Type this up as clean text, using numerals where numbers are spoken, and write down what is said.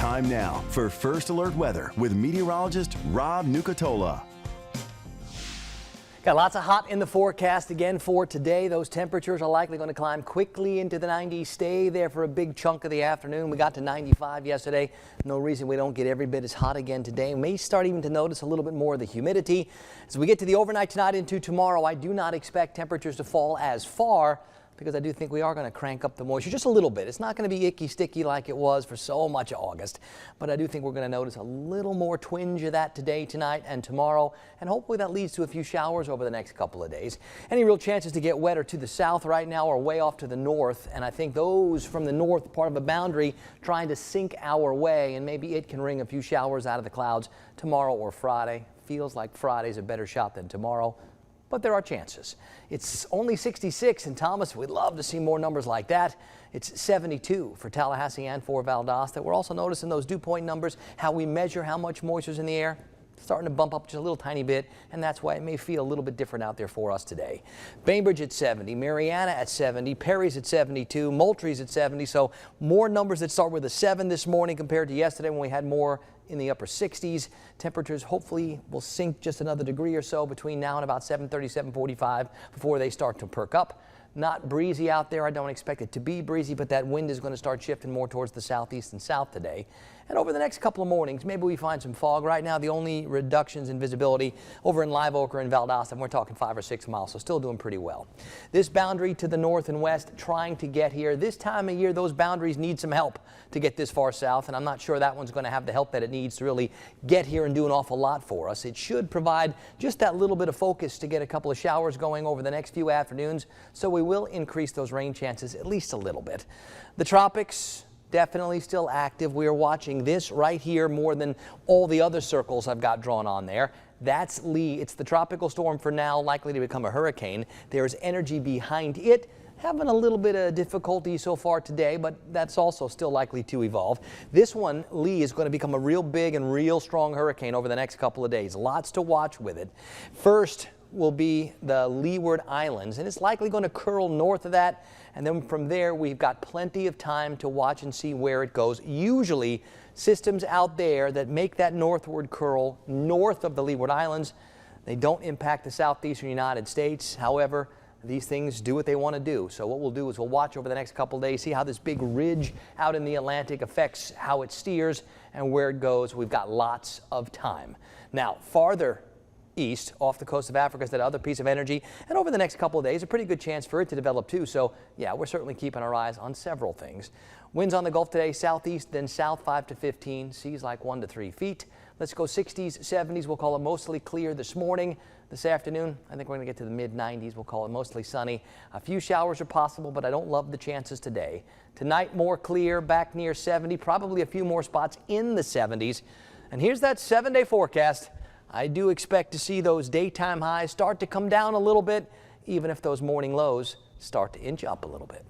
Time now for First Alert Weather with meteorologist Rob Nucatola. Got lots of hot in the forecast again for today. Those temperatures are likely going to climb quickly into the 90s, stay there for a big chunk of the afternoon. We got to 95 yesterday. No reason we don't get every bit as hot again today. We may start even to notice a little bit more of the humidity. As we get to the overnight tonight into tomorrow, I do not expect temperatures to fall as far, because I do think we are going to crank up the moisture just a little bit. It's not going to be icky sticky like it was for so much of August, but I do think we're going to notice a little more twinge of that today, tonight, and tomorrow, and hopefully that leads to a few showers over the next couple of days. Any real chances to get wetter to the south right now are way off to the north, and I think those from the north part of a boundary trying to sink our way, and maybe it can wring a few showers out of the clouds tomorrow or Friday. Feels like Friday's a better shot than tomorrow, but there are chances. It's only 66 in Thomas. We'd love to see more numbers like that. It's 72 for Tallahassee and for Valdosta. We're also noticing those dew point numbers, how we measure how much moisture's in the air, starting to bump up just a little tiny bit, and that's why it may feel a little bit different out there for us today. Bainbridge at 70, Mariana at 70, Perry's at 72, Moultrie's at 70, so more numbers that start with a 7 this morning compared to yesterday when we had more in the upper 60s. Temperatures hopefully will sink just another degree or so between now and about 7:30, 7:45 before they start to perk up. Not breezy out there. I don't expect it to be breezy, but that wind is going to start shifting more towards the southeast and south today. And over the next couple of mornings, maybe we find some fog. Right now, the only reductions in visibility over in Live Oak or in Valdosta, and we're talking 5 or 6 miles, so still doing pretty well. This boundary to the north and west trying to get here. This time of year, those boundaries need some help to get this far south, and I'm not sure that one's going to have the help that it needs to really get here and do an awful lot for us. It should provide just that little bit of focus to get a couple of showers going over the next few afternoons, so we will increase those rain chances at least a little bit. The tropics, definitely still active. We are watching this right here more than all the other circles I've got drawn on there. That's Lee. It's the tropical storm for now, likely to become a hurricane. There's energy behind it. Having a little bit of difficulty so far today, but that's also still likely to evolve. This one, Lee, is going to become a real big and real strong hurricane over the next couple of days. Lots to watch with it. First will be the Leeward Islands, and it's likely going to curl north of that, and then from there we've got plenty of time to watch and see where it goes. Usually systems out there that make that northward curl north of the Leeward Islands, they don't impact the southeastern United States. However, these things do what they want to do. So what we'll do is we'll watch over the next couple of days, see how this big ridge out in the Atlantic affects how it steers and where it goes. We've got lots of time. Now, farther east off the coast of Africa is that other piece of energy, and over the next couple of days a pretty good chance for it to develop too. So yeah, we're certainly keeping our eyes on several things. Winds on the Gulf today, southeast then south 5 to 15, seas like 1 to 3 feet. Let's go 60s, 70s. We'll call it mostly clear this morning. This afternoon, I think we're going to get to the mid-90s. We'll call it mostly sunny. A few showers are possible, but I don't love the chances today. Tonight, more clear, back near 70, probably a few more spots in the 70s. And here's that 7-day forecast. I do expect to see those daytime highs start to come down a little bit, even if those morning lows start to inch up a little bit.